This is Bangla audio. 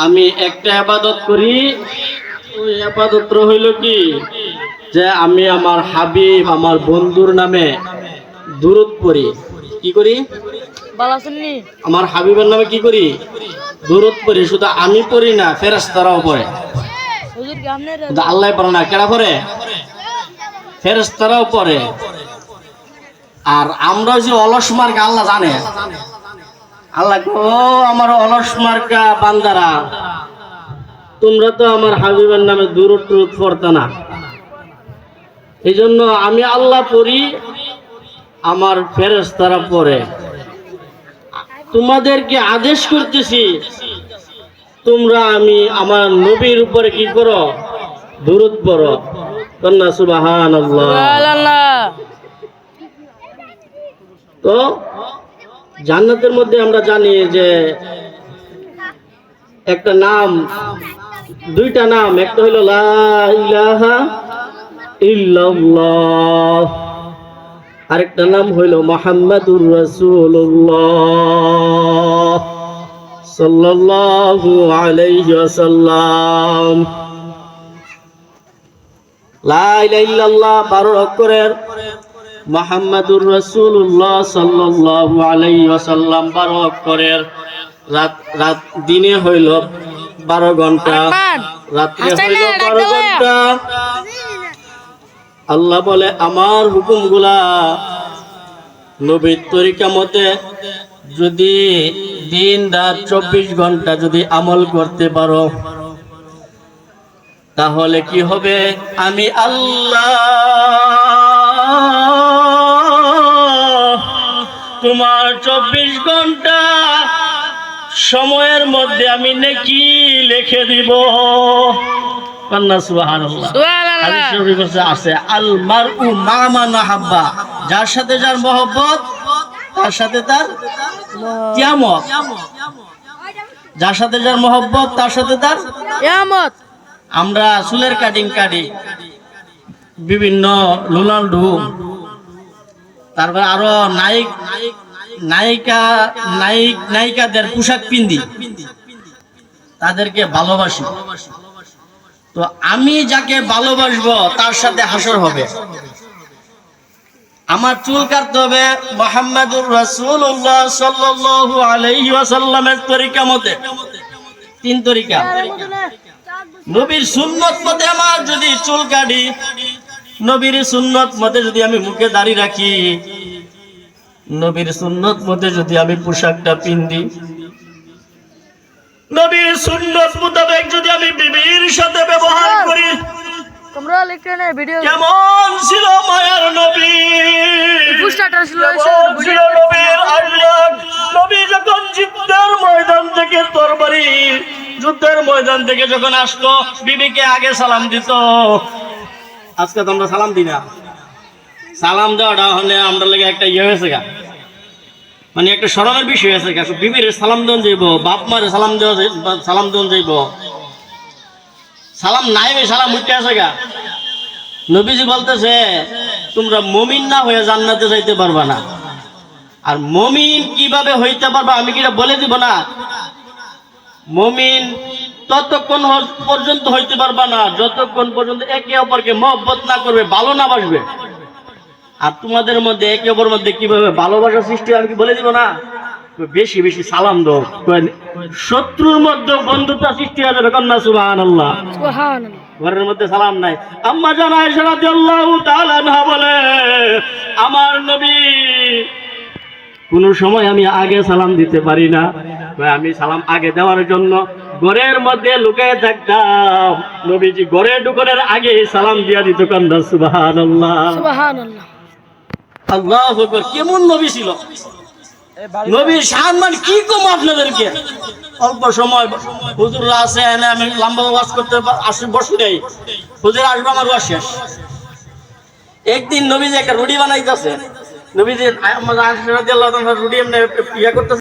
আমি একটা ইবাদত করি, ওই ইবাদত হইল কি যে আমি আমার হাবিব আমার বন্ধুর নামে দুরূদ পড়ি। কি করি? আমার হাবিবের নামে কি করি? দুরূদ পড়ি। শুধু আমি পড়ি না, ফেরেশতারাও পড়ে। আল্লাহ পড়ে না, কেডা পড়ে? ফেরেশতারাও পড়ে। আর আমরা যে অলস মার্কা আল্লাহ জানে। আল্লাহ ও আমার অলস মার্কা বান্দারা, তোমরা তো আমার হাবিবের নামে দুরূদ পড়তা না, এই জন্য আমি আল্লাহ পড়ি, আমার ফেরেশতারা পড়ে। তোমাদেরকে আদেশ করতেছি, তোমরা আমি আমার নবীর উপরে কি করো? দুরূদ পড়ো। কন্যা সুবহানাল্লাহ। তো জান্নাতের মধ্যে আমরা জানি যে একটা নাম, দুইটা নাম, একটা হইল লা ইলাহা ইল্লাল্লাহ, আরেকটা নাম হইল মুহাম্মাদুর রাসূলুল্লাহ সাল্লাল্লাহু আলাইহি ওয়াসাল্লাম। লা ইলাহা ইল্লাল্লাহ 12 অক্ষরের, মুহাম্মাদুর রাসূলুল্লাহ সাল্লাল্লাহু আলাইহি ওয়াসাল্লাম 12 অক্ষরের। রাত দিনে হইল 12 ঘন্টা, রাত্রে হইল 12 ঘন্টা। আল্লাহ বলে আমার হুকুমগুলা নবীর তরিকা মতে যদি দিন রাত 24 ঘন্টা যদি আমল করতে পারো, তাহলে কি হবে? আমি আল্লাহ তোমার 24 ঘন্টা সময়ের মধ্যে আমি নেকি লিখে দিব। কন্যা সুবহানাল্লাহ। হাদিস শরীফে আছে আল মারউ মা মান হাব্বা, যার সাথে যার মহব্বত তার সাথে তার কিয়ামত, যার সাথে যার মহব্বত তার সাথে তার কিয়ামত। আমরা চুলের কাটিং কাটি, বিভিন্ন রোনাল্ডো, তারপর আরো নায়িকাদের পোশাক পিন্দি, তাদেরকে ভালোবাসি। তো আমি যাকে ভালোবাসবো তার সাথে হাসর হবে। আমার চুল কাটতে হবে মুহাম্মাদুর রাসূলুল্লাহ সাল্লাল্লাহু আলাইহি ওয়াসাল্লামের তরিকা মতে। 3 তরিকা। নবীর সুন্নত মতে আমার যদি চুল কাটি, নবীর সুন্নত মতে যদি আমি মুখে দাড়ি রাখি, নবীর সুন্নত মতে যদি আমি পোশাকটা পিন্দি, নবীর সুন্নত মোতাবেক যদি আমি বিবির সাথে ব্যবহার করি, কেমন ছিল মায়ার নবী, ছিল নবীর আখলাক। নবী যখন যুদ্ধের ময়দান থেকে তরবারি যুদ্ধের ময়দান থেকে যখন আসতো, বিবিকে আগে সালাম দিত। আজকে তো আমরা সালাম দিই না। সালাম দেওয়াটা হলে আমরা লাগে একটা ইয়ে হয়েছে গা, মানে একটা শরমের বিষয় আছে। বিবির সালাম দেন যাইব, বাপ মারে সালাম দেন যাইব, সালাম নাই, সালাম উঠতে আছে গা। নবীজি বলতেছে তোমরা মুমিন না হয়ে জান্নাতে যাইতে পারবা না। আর মুমিন কিভাবে হইতে পারবা আমি কি বলে দিব না? মুমিন ততক্ষণ পর্যন্ত হইতে পারবা না যতক্ষণ পর্যন্ত একে অপরকে মহব্বত না করবে, ভালো না বাসবে। আর তোমাদের মধ্যে একে অপরের মধ্যে কিভাবে ভালোবাসা সৃষ্টি আমি কি বলে দিব না? বেশি বেশি সালাম দাও, শত্রুর মধ্যে বন্ধুত্ব সৃষ্টি হয়ে যাবে। কন্যা সুবহানাল্লাহ। ঘরের মধ্যে সালাম নাই। আম্মা জান আয়েশা রাদিয়াল্লাহু তাআলা আনহা বলে আমার নবী কোন সময় আমি আগে সালাম দিতে পারি না, আমি সালাম আগে দেওয়ার জন্য ঘরের মধ্যে লুকিয়ে থাকতাম। নবীজি ঘরে ঢুকানোর আগে সালাম দিয়া দিত। কন্যা সুবহানাল্লাহ। সুবহানাল্লাহ। আল্লাহু আকবার। কেমন নবী ছিল! নবীর সম্মান কি কম আপনাদেরকে। অল্প সময় হুজুররা আছে, আমি লম্বা ওয়াজ করতে বসি নাই, হুজুর আসবে আমার ওয়াজ শেষ। একদিন নবীজি একটা রুটি বানাইতেছে, নবীজি রুটি এমনি ইয়া করতেছে।